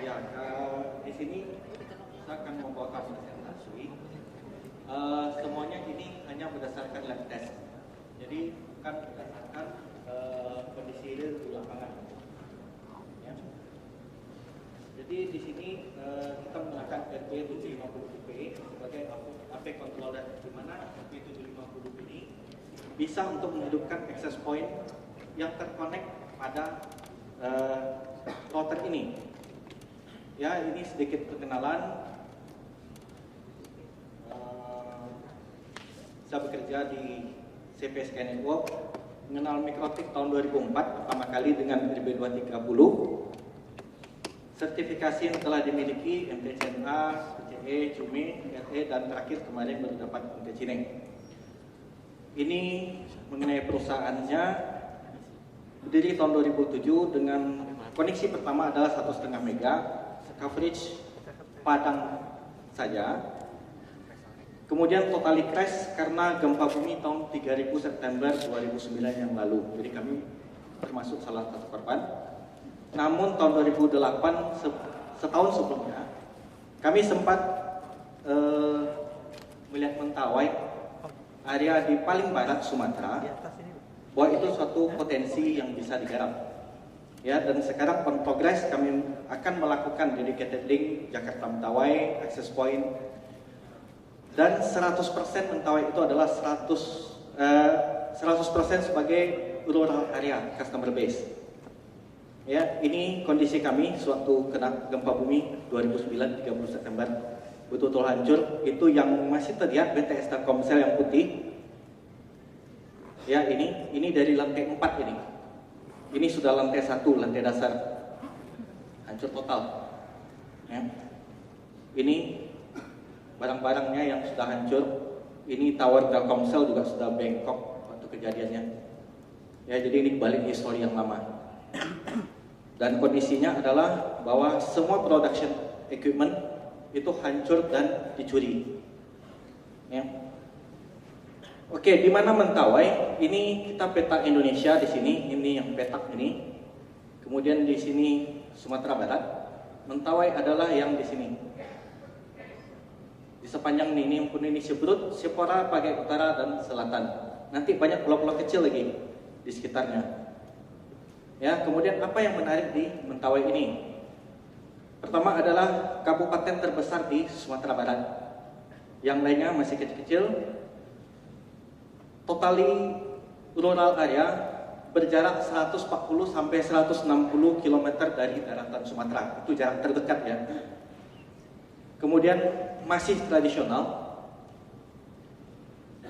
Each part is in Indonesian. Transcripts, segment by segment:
Ya, di sini saya akan membawakan presentasi. Semuanya ini hanya berdasarkan lab test. Jadi bukan berdasarkan kondisi real di lapangan. Ya. Jadi di sini kita menggunakan RP750P sebagai AP controller, di mana RP750 ini bisa untuk menghidupkan access point yang terkonek pada router ini. Ya, ini sedikit perkenalan. Saya bekerja di CPSK Network, mengenal Mikrotik tahun 2004 pertama kali dengan RB230. Sertifikasi yang telah dimiliki MTCNA, PCE, CUME, RE, dan terakhir kemarin baru dapat MTCINE. Ini mengenai perusahaannya, berdiri tahun 2007 dengan koneksi pertama adalah 1,5 mega, coverage Padang saja. Kemudian totally crash karena gempa bumi tahun 3000 September 2009 yang lalu. Jadi kami termasuk salah satu korban. Namun tahun 2008, setahun sebelumnya, kami sempat melihat Mentawai, area di paling barat Sumatera, bahwa itu suatu potensi yang bisa digarap. Ya, dan sekarang on progress kami akan melakukan dedicated link Jakarta Mentawai, access point, dan 100% Mentawai itu adalah 100% sebagai rural area customer base. Ya, ini kondisi kami sewaktu kena gempa bumi 2009 30 September, betul-betul hancur. Itu yang masih terlihat BTS Telkomsel yang putih. Ya, ini dari lantai 4 ini. Ini sudah lantai 1, lantai dasar, hancur total. Ya. Ini barang-barangnya yang sudah hancur. Ini tower Telkomsel juga sudah bengkok waktu kejadiannya. Ya, jadi ini balik histori yang lama. Dan kondisinya adalah bahwa semua production equipment itu hancur dan dicuri. Ya. Oke, di mana Mentawai? Ini kita peta Indonesia di sini. Ini yang petak ini. Kemudian di sini Sumatera Barat. Mentawai adalah yang di sini. Di sepanjang ini pun ini Sebrut, Sipora, Pagai Utara dan Selatan. Nanti banyak pulau-pulau kecil lagi di sekitarnya. Ya, kemudian apa yang menarik di Mentawai ini? Pertama adalah kabupaten terbesar di Sumatera Barat. Yang lainnya masih kecil-kecil. Totally rural area berjarak 140 sampai 160 km dari daratan Sumatera. Itu jarak terdekat ya. Kemudian masih tradisional.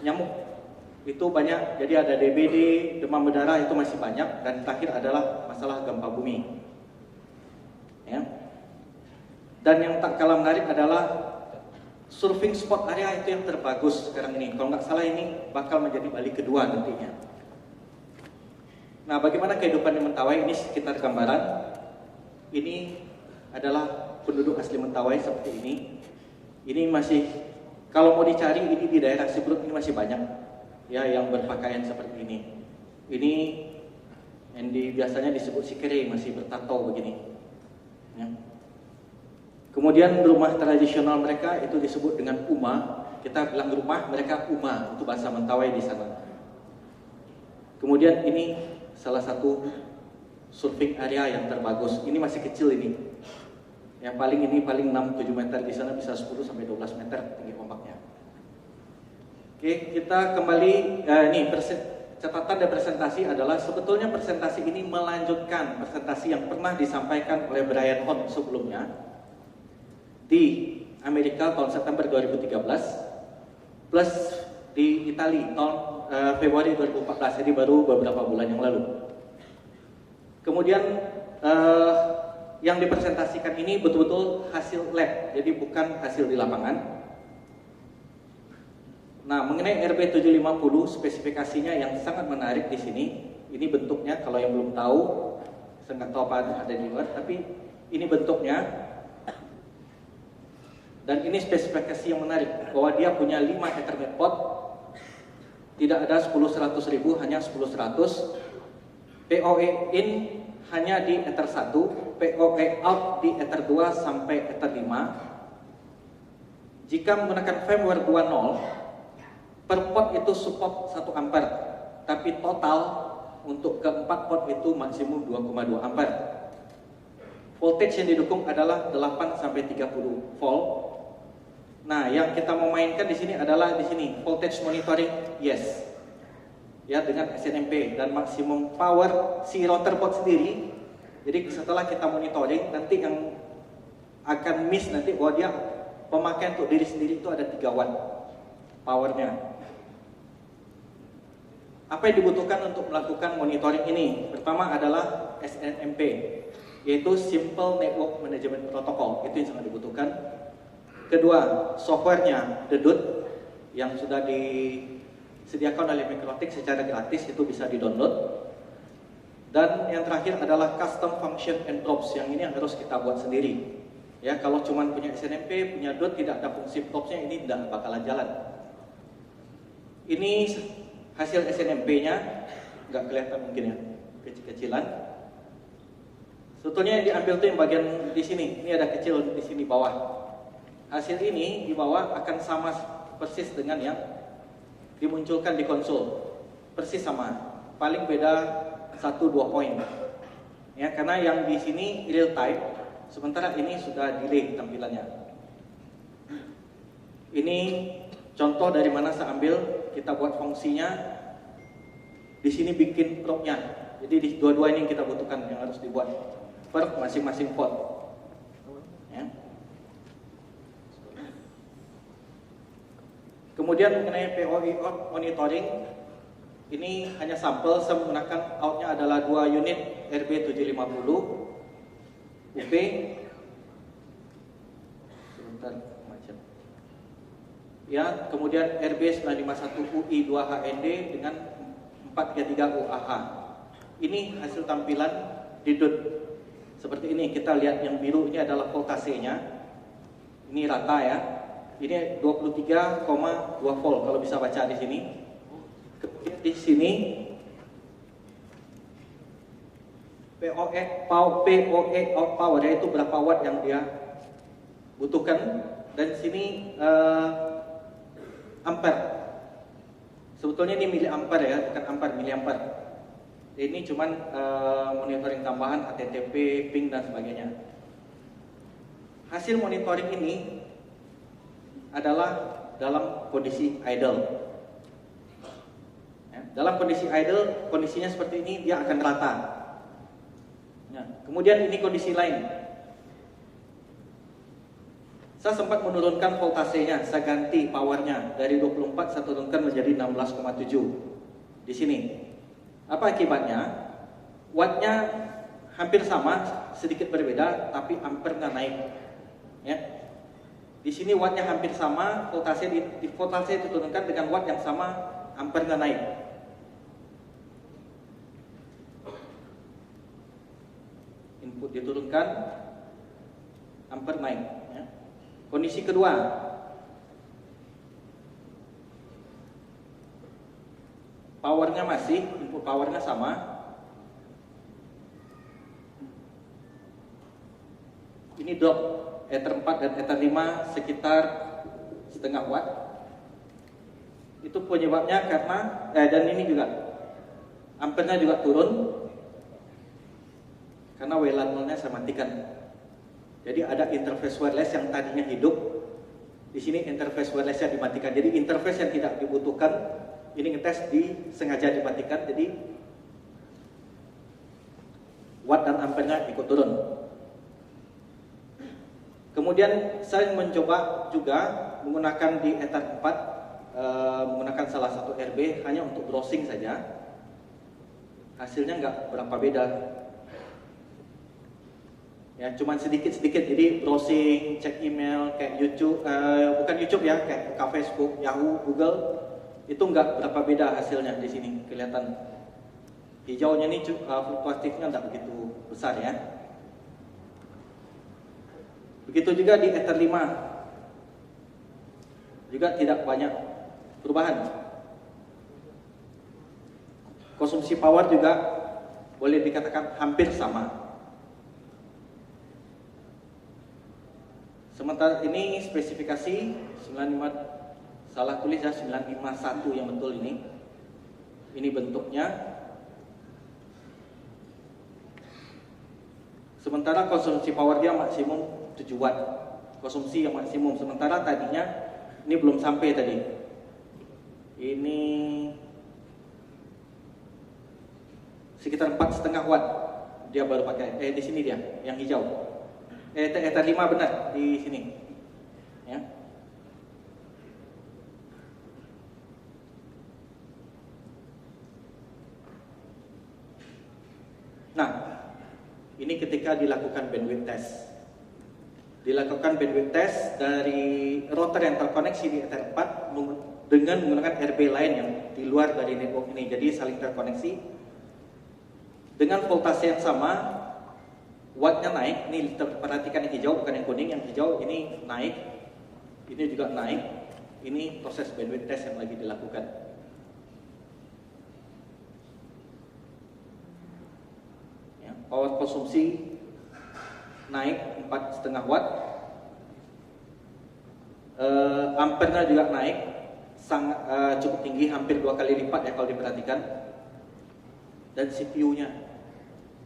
Nyamuk itu banyak, jadi ada DBD, demam berdarah itu masih banyak, dan terakhir adalah masalah gempa bumi. Ya. Dan yang tak kalah menarik adalah surfing spot area itu yang terbagus sekarang ini. Kalau nggak salah ini bakal menjadi Bali kedua nantinya. Nah, bagaimana kehidupan di Mentawai? Ini sekitar gambaran. Ini adalah penduduk asli Mentawai seperti ini. Ini masih, kalau mau dicari, ini di daerah Sebrut ini masih banyak ya yang berpakaian seperti ini. Ini yang biasanya disebut sikere, masih bertato begini. Ya. Kemudian rumah tradisional mereka itu disebut dengan uma. Kita bilang rumah, mereka uma, itu bahasa Mentawai di sana. Kemudian ini salah satu surfing area yang terbagus. Ini masih kecil ini. Yang paling ini paling 6-7 meter, di sana bisa 10 sampai 12 meter tinggi ombaknya. Oke, kita kembali ini catatan dan presentasi adalah sebetulnya presentasi ini melanjutkan presentasi yang pernah disampaikan oleh Brian Hunt sebelumnya di Amerika tahun September 2013 plus di Italia tahun Februari 2014, jadi baru beberapa bulan yang lalu. Kemudian yang dipresentasikan ini betul-betul hasil lab, jadi bukan hasil di lapangan. Nah, mengenai RB750 spesifikasinya yang sangat menarik di sini. Ini bentuknya, kalau yang belum tahu, saya nggak tahu apa ada di luar, tapi ini bentuknya. Dan ini spesifikasi yang menarik, bahwa dia punya 5 Ethernet port, tidak ada 10-100 ribu, hanya 10-100. PoE in hanya di Ether 1, PoE out di Ether 2 sampai Ether 5. Jika menggunakan firmware 2.0, per pot itu support 1 ampere, tapi total untuk keempat pot itu maksimum 2,2 ampere. Voltage yang didukung adalah 8 sampai 30 volt. Nah, yang kita mau mainkan di sini adalah di sini voltage monitoring, yes. Ya, dengan SNMP dan maksimum power si router pot sendiri. Jadi setelah kita monitoring, nanti yang akan miss nanti bahwa dia pemakaian untuk diri sendiri itu ada 3 watt powernya. Apa yang dibutuhkan untuk melakukan monitoring ini? Pertama adalah SNMP, yaitu Simple Network Management Protocol. Itu yang sangat dibutuhkan. Kedua, softwarenya Dedut yang sudah disediakan oleh Mikrotik secara gratis, itu bisa di-download. Dan yang terakhir adalah custom function and props, yang ini yang harus kita buat sendiri. Ya, kalau cuma punya SNMP, punya DOT, tidak ada fungsi propsnya, ini tidak bakalan jalan. Ini hasil SNMP-nya, nggak kelihatan mungkin ya, kecil-kecilan. Sebetulnya yang diambil tuh yang bagian di sini, ini ada kecil di sini bawah. Hasil ini di bawah akan sama persis dengan yang dimunculkan di konsol, persis sama, paling beda 1-2 poin. Ya, karena yang di sini real time, sementara ini sudah delay tampilannya. Ini contoh dari mana saya ambil, kita buat fungsinya. Di sini bikin propnya. Jadi di dua-dua ini yang kita butuhkan, yang harus dibuat per masing-masing port. Ya. Kemudian mengenai PoE out monitoring, ini hanya sampel. Saya menggunakan outnya adalah 2 unit RB750 UP. Sebentar, macam. Ya, kemudian RB951UI 2HND dengan 433 UAH. Ini hasil tampilan di DOT. Seperti ini, kita lihat yang biru ini adalah voltasenya. Ini rata ya. Ini 23,2 volt kalau bisa baca di sini. Kemudian di sini PoE out power, yaitu berapa watt yang dia butuhkan, dan di sini ampere. Sebetulnya ini miliampere ya, bukan ampere, miliampere. Ini cuman monitoring tambahan HTTP, ping dan sebagainya. Hasil monitoring ini adalah dalam kondisi idle. Ya, dalam kondisi idle, kondisinya seperti ini, dia akan rata. Ya, kemudian ini kondisi lain. Saya sempat menurunkan voltasenya, saya ganti powernya dari 24 saya turunkan menjadi 16,7 di sini. Apa akibatnya? Wattnya hampir sama, sedikit berbeda, tapi ampernya naik. Ya. Di sini wattnya hampir sama, voltase diturunkan dengan watt yang sama, ampernya naik. Input diturunkan, ampere naik. Ya. Kondisi kedua, powernya masih, input powernya sama. Ini drop Ether 4 dan Ether 5 sekitar setengah watt. Itu penyebabnya karena dan ini juga ampernya juga turun karena WLAN-nya saya matikan. Jadi ada interface wireless yang tadinya hidup, di sini interface wireless-nya dimatikan. Jadi interface yang tidak dibutuhkan ini ngetes sengaja dimatikan, jadi watt dan ampernya ikut turun. Kemudian saya mencoba juga menggunakan di Ether 4, menggunakan salah satu RB hanya untuk browsing saja. Hasilnya nggak berapa beda. Ya, cuman sedikit-sedikit. Jadi browsing, cek email, kayak YouTube, bukan YouTube ya, kayak Facebook, Yahoo, Google, itu nggak berapa beda hasilnya di sini kelihatan. Hijaunya ini fluktuatifnya nggak begitu besar ya. Begitu juga di Ether 5, juga tidak banyak perubahan. Konsumsi power juga boleh dikatakan hampir sama. Sementara ini spesifikasi 95, salah tulis ya, 951 yang betul ini. Ini bentuknya. Sementara konsumsi power dia maksimum 7 watt. Konsumsi yang maksimum. Sementara tadinya ini belum sampai tadi. Ini sekitar 4,5 watt dia baru pakai. Di sini dia, yang hijau. Tadi 5 benar di sini. Ya. Nah, ini ketika dilakukan bandwidth test. Dilakukan bandwidth test dari router yang terkoneksi di Ether 4 dengan menggunakan RB lain yang di luar dari network ini. Jadi saling terkoneksi. Dengan voltase yang sama, wattnya naik. Ini perhatikan yang hijau bukan yang kuning. Yang hijau ini naik. Ini juga naik. Ini proses bandwidth test yang lagi dilakukan. Ya, power konsumsi naik 4,5 watt. Ampernya juga naik, cukup tinggi, hampir 2 kali lipat ya kalau diperhatikan. Dan CPU-nya,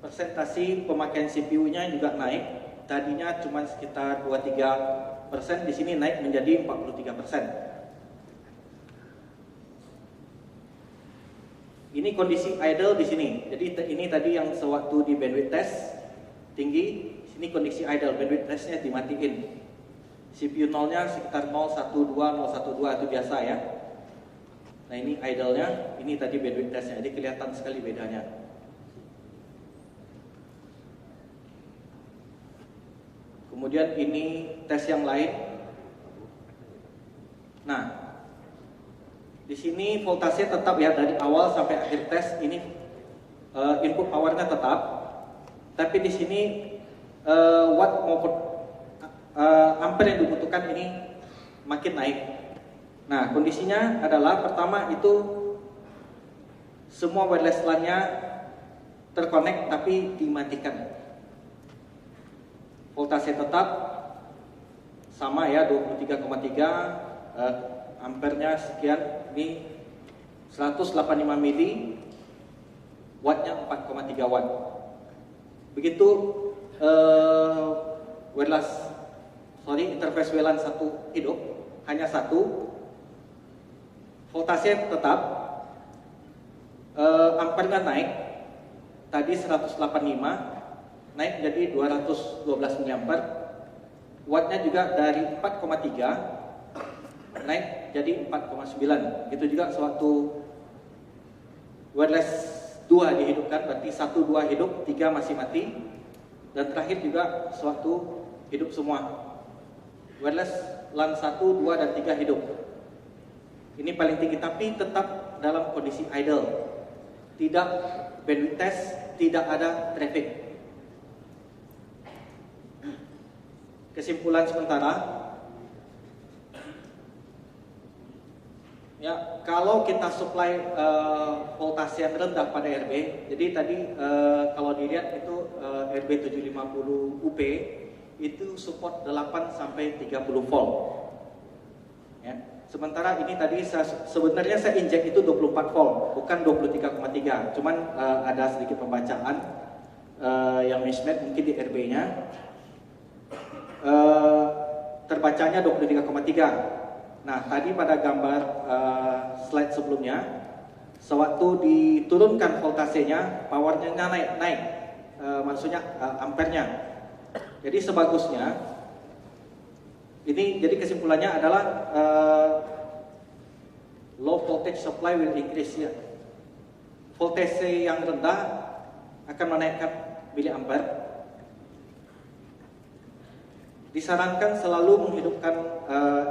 persentasi pemakaian CPU-nya juga naik. Tadinya cuma sekitar 23%, di sini naik menjadi 43%. Ini kondisi idle di sini. Jadi ini tadi yang sewaktu di bandwidth test tinggi. Ini kondisi idle, bandwidth testnya dimatiin. CPU 0-nya sekitar 012, 012 itu biasa ya. Nah ini idle-nya, ini tadi bandwidth testnya, jadi kelihatan sekali bedanya. Kemudian ini tes yang lain. Nah, di sini voltase tetap ya dari awal sampai akhir tes ini input powernya tetap, tapi di sini watt maupun ampere yang dibutuhkan ini makin naik. Nah, kondisinya adalah pertama itu semua wireless LAN-nya terkonek tapi dimatikan. Voltase tetap sama ya 23,3 ampernya sekian, ini 185 mili, wattnya 4,3 watt. Begitu interface WLAN 1 hidup, hanya satu, voltase tetap, ampernya naik, tadi 185 naik jadi 212 mA, wattnya juga dari 4,3 naik jadi 4,9. Itu juga sewaktu wireless 2 dihidupkan, berarti 1, 2 hidup, 3 masih mati. Dan terakhir juga sewaktu hidup semua. Wireless LAN 1, 2, dan 3 hidup. Ini paling tinggi, tapi tetap dalam kondisi idle. Tidak bandwidth test, tidak ada traffic. Kesimpulan sementara, ya kalau kita supply voltase yang rendah pada RB, jadi tadi kalau dilihat itu RB 750 UP itu support 8 sampai 30 volt. Ya. Sementara ini tadi sebenarnya saya injek itu 24 volt, bukan 23,3. Cuman ada sedikit pembacaan yang mismatch mungkin di RB-nya. Terbacanya 23,3. Nah, tadi pada gambar slide sebelumnya, sewaktu diturunkan voltasenya, powernya naik, maksudnya ampernya. Jadi sebagusnya, ini jadi kesimpulannya adalah low voltage supply will increase ya. Voltase yang rendah akan menaikkan miliampere. Disarankan selalu menghidupkan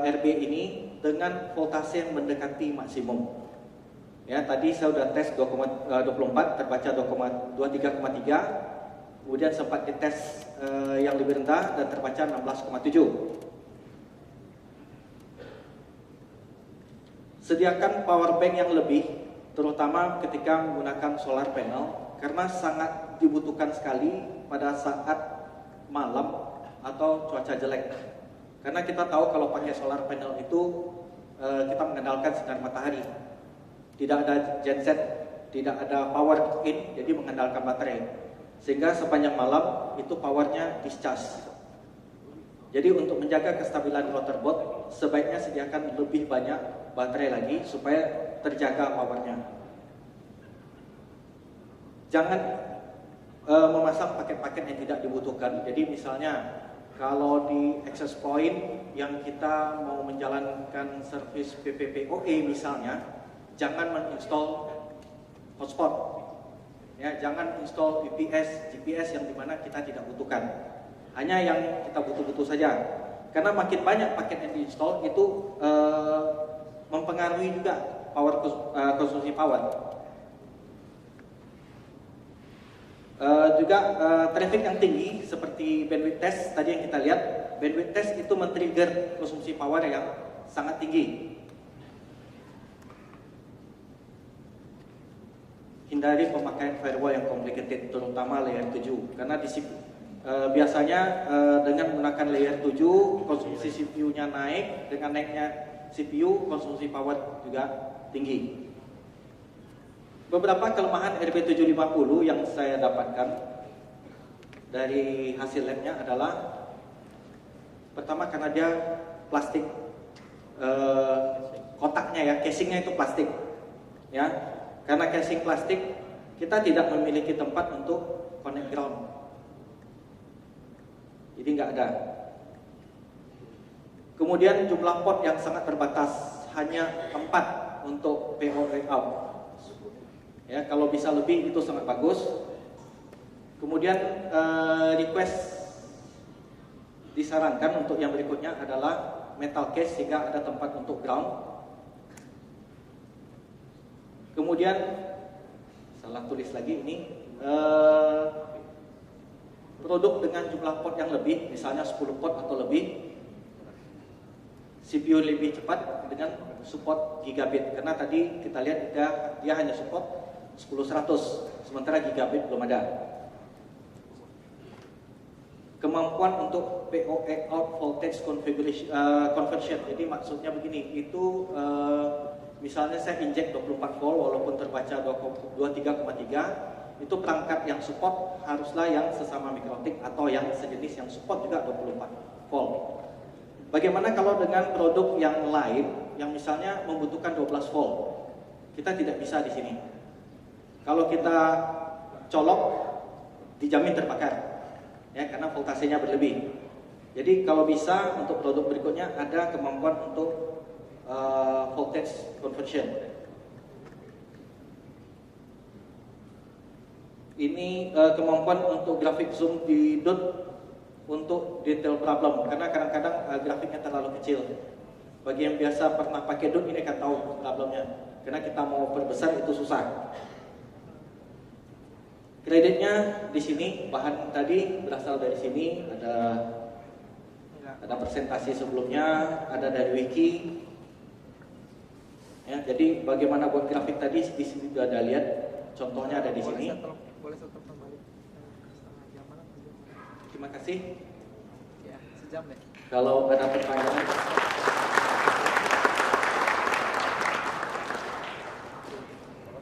RB ini dengan voltase yang mendekati maksimum. Ya, tadi saya sudah tes 24, terbaca 23,3. Kemudian sempat dites yang lebih rendah dan terbaca 16,7. Sediakan power bank yang lebih, terutama ketika menggunakan solar panel. karena sangat dibutuhkan sekali pada saat malam atau cuaca jelek. Karena kita tahu kalau pakai solar panel itu kita mengandalkan sinar matahari, tidak ada genset, tidak ada power in, jadi mengandalkan baterai, sehingga sepanjang malam itu powernya discharge. Jadi untuk menjaga kestabilan rotor boat, sebaiknya sediakan lebih banyak baterai lagi supaya terjaga powernya. Jangan memasang paket-paket yang tidak dibutuhkan. Jadi misalnya kalau di access point yang kita mau menjalankan servis PPPoE misalnya, jangan menginstall hotspot, ya, jangan install UPS, GPS yang dimana kita tidak butuhkan. Hanya yang kita butuh-butuh saja. Karena makin banyak paket yang diinstal itu mempengaruhi juga konsumsi power. Juga traffic yang tinggi seperti bandwidth test tadi yang kita lihat, bandwidth test itu men-trigger konsumsi power yang sangat tinggi. Hindari pemakaian firewall yang complicated, terutama layer 7, karena biasanya dengan menggunakan layer 7 konsumsi CPU-nya naik, dengan naiknya CPU konsumsi power juga tinggi. Beberapa kelemahan RB750 yang saya dapatkan dari hasil labnya adalah, pertama karena dia plastik, kotaknya ya, casingnya itu plastik, ya. Karena casing plastik, kita tidak memiliki tempat untuk connect ground. Jadi nggak ada. Kemudian jumlah port yang sangat terbatas, hanya 4 untuk PoE out. Ya, kalau bisa lebih itu sangat bagus. Kemudian request disarankan untuk yang berikutnya adalah metal case sehingga ada tempat untuk ground. Kemudian salah tulis lagi ini. Produk dengan jumlah port yang lebih, misalnya 10 port atau lebih, CPU lebih cepat dengan support gigabit. Karena tadi kita lihat dia hanya support 10.100, sementara gigabit belum ada. Kemampuan untuk PoE out voltage conversion. Jadi maksudnya begini, itu misalnya saya injek 24 volt walaupun terbaca 23,3, itu perangkat yang support haruslah yang sesama mikrotik atau yang sejenis yang support juga 24 volt. Bagaimana kalau dengan produk yang lain yang misalnya membutuhkan 12 volt? Kita tidak bisa di sini. Kalau kita colok dijamin terbakar, ya, karena voltasenya berlebih. Jadi kalau bisa untuk produk berikutnya ada kemampuan untuk voltage conversion. Ini kemampuan untuk grafik zoom di dot untuk detail problem, karena kadang-kadang grafiknya terlalu kecil. Bagi yang biasa pernah pakai dot ini akan tahu problemnya, karena kita mau perbesar itu susah. Kreditnya di sini, bahan tadi berasal dari sini, ada presentasi sebelumnya, ada dari wiki. Ya, jadi bagaimana buat grafik tadi di sini sudah ada lihat, contohnya ada di sini. Boleh setel kembali setengah jam mana? Terima kasih. Ya, sejam deh. Kalau ada pertanyaan.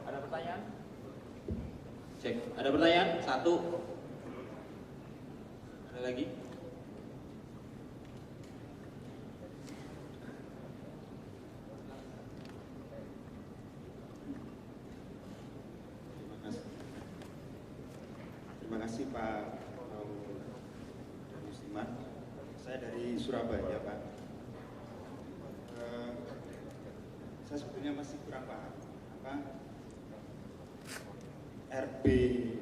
Ada pertanyaan? Cek. Ada pertanyaan? 1. Ada lagi? Terima kasih Pak Musliman. Saya dari Surabaya, Pak. Saya sebetulnya masih kurang paham apa RB ini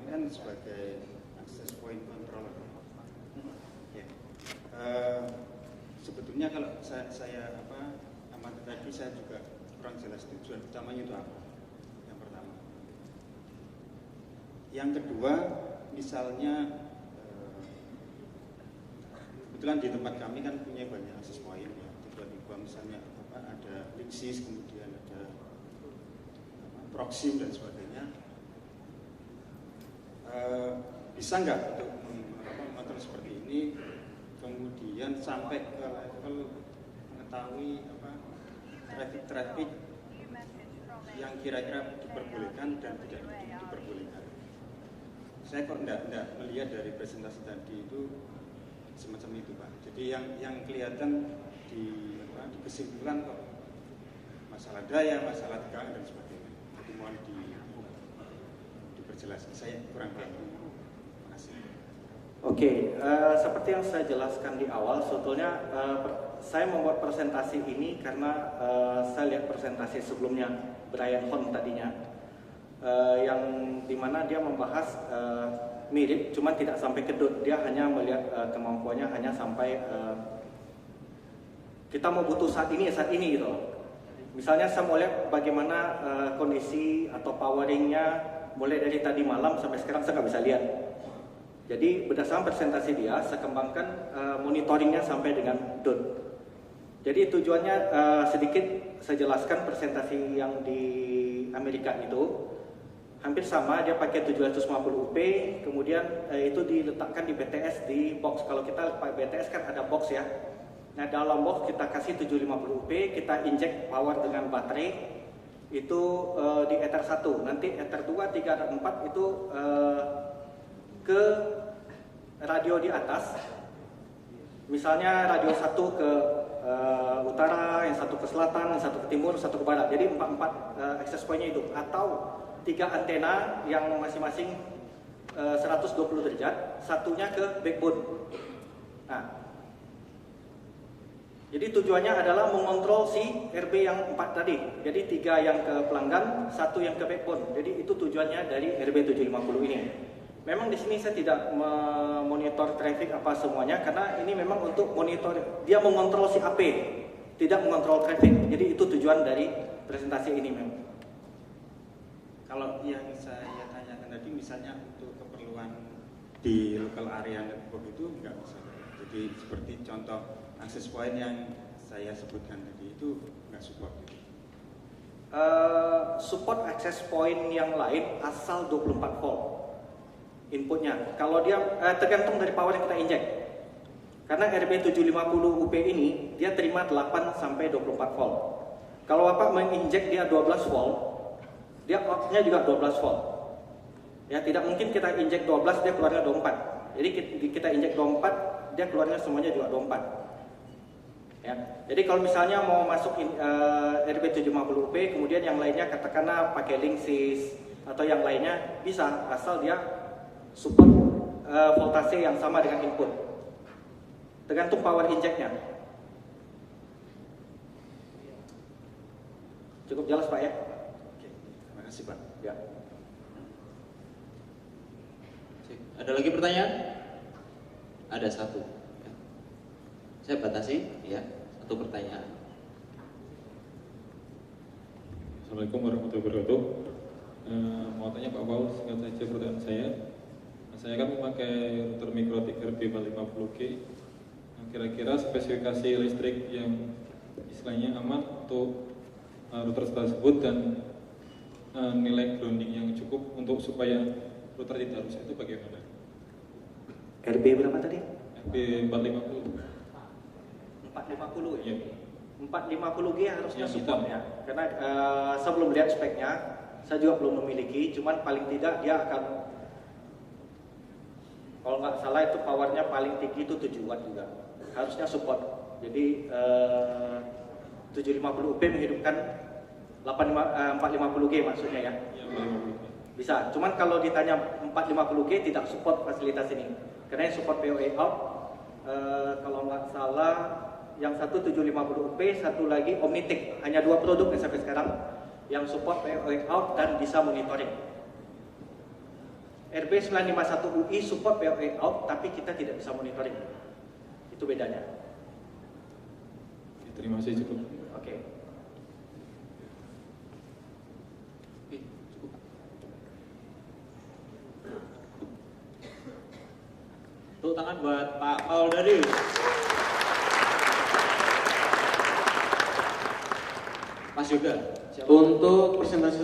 kan sebagai access point controller. Ya. Sebetulnya kalau saya amati tadi saya juga kurang jelas tujuan utamanya itu apa. Yang pertama. Yang kedua, misalnya kebetulan di tempat kami kan punya banyak akses point ya. Tiba-tiba misalnya ada Linksys, kemudian ada Proxim dan sebagainya. bisa nggak untuk mengatur seperti ini, kemudian sampai ke level mengetahui traffic yang kira-kira diperbolehkan dan tidak diperbolehkan. Saya kok enggak melihat dari presentasi tadi itu semacam itu, Pak. Jadi yang kelihatan di kesimpulan kok masalah daya, masalah tegangan dan sebagainya. Itu mohon diperjelas. Saya kurang paham. Terima kasih. Oke, seperti yang saya jelaskan di awal, sebetulnya saya membuat presentasi ini karena saya lihat presentasi sebelumnya Brian Horn tadinya, yang dimana dia membahas mirip, cuma tidak sampai ke dot. Dia hanya melihat kemampuannya hanya sampai kita mau butuh saat ini gitu. Misalnya saya mau lihat bagaimana kondisi atau poweringnya mulai dari tadi malam sampai sekarang saya nggak bisa lihat. Jadi berdasarkan presentasi dia, saya kembangkan monitoringnya sampai dengan dot. Jadi tujuannya sedikit saya jelaskan presentasi yang di Amerika itu hampir sama, dia pakai 750 UP, kemudian itu diletakkan di BTS di box. Kalau kita pakai BTS kan ada box ya. Nah dalam box kita kasih 750 UP, kita inject power dengan baterai itu di Ether 1. Nanti Ether 2, 3, dan 4 itu ke radio di atas. Misalnya radio 1 ke utara, yang 1 ke selatan, yang 1 ke timur, 1 ke barat. Jadi 4 access point-nya itu. Atau 3 antena yang masing-masing 120 derajat, satunya ke backbone. Nah, jadi tujuannya adalah mengontrol si RB yang 4 tadi. Jadi 3 yang ke pelanggan, 1 yang ke backbone. Jadi itu tujuannya dari RB 750 ini. Memang di sini saya tidak memonitor traffic apa semuanya karena ini memang untuk monitor, dia mengontrol si AP, tidak mengontrol traffic. Jadi itu tujuan dari presentasi ini memang. Kalau yang saya tanyakan tadi misalnya untuk keperluan di local area network itu nggak bisa. Jadi seperti contoh access point yang saya sebutkan tadi itu nggak support. Support access point yang lain asal 24 volt inputnya. Kalau dia tergantung dari power yang kita inject. Karena RB750 UP ini dia terima 8 sampai 24 volt. Kalau Bapak menginjek dia 12 volt, dia outnya juga 12 volt. Ya, tidak mungkin kita injek 12 dia keluarnya 24. Jadi kita injek 24 dia keluarnya semuanya juga 24. Ya. Jadi kalau misalnya mau masuk RB750 UP, kemudian yang lainnya katakanlah pakai Linksys atau yang lainnya bisa, asal dia support voltase yang sama dengan input. Tergantung power injectnya. Cukup jelas Pak ya? Oke, terima kasih Pak. Ya. Ada lagi pertanyaan? Ada satu. Saya batasi, ya, satu pertanyaan. Assalamualaikum warahmatullahi wabarakatuh. Mau tanya Pak Paul, singkat saja pertanyaan saya. Saya kan memakai router Mikrotik RB450G. Kira-kira spesifikasi listrik yang istilahnya aman untuk router tersebut dan nilai grounding yang cukup untuk supaya router tidak rusak itu bagaimana? RB berapa tadi? RB450. 450 ya? Iya. 450G harusnya Yang support hitam. ya. Karena saya belum lihat speknya, saya juga belum memiliki, cuman paling tidak dia akan, kalau nggak salah itu powernya paling tinggi itu 7 watt juga. Harusnya support. Jadi 750 UP menghidupkan 450G maksudnya ya. Yang 450G. Bisa. Cuman kalau ditanya 450G tidak support fasilitas ini. Karena yang support PoE out kalau nggak salah yang satu 750 UP, satu lagi Omnitic. Hanya 2 produk yang sampai sekarang yang support PoE out dan bisa monitoring. RB951 UI support PoE out, tapi kita tidak bisa monitoring. Itu bedanya. Terima kasih, cukup. Oke. Oke, cukup. Tepuk tangan buat Pak Paul Darius. Mas Yoga. Untuk presentasi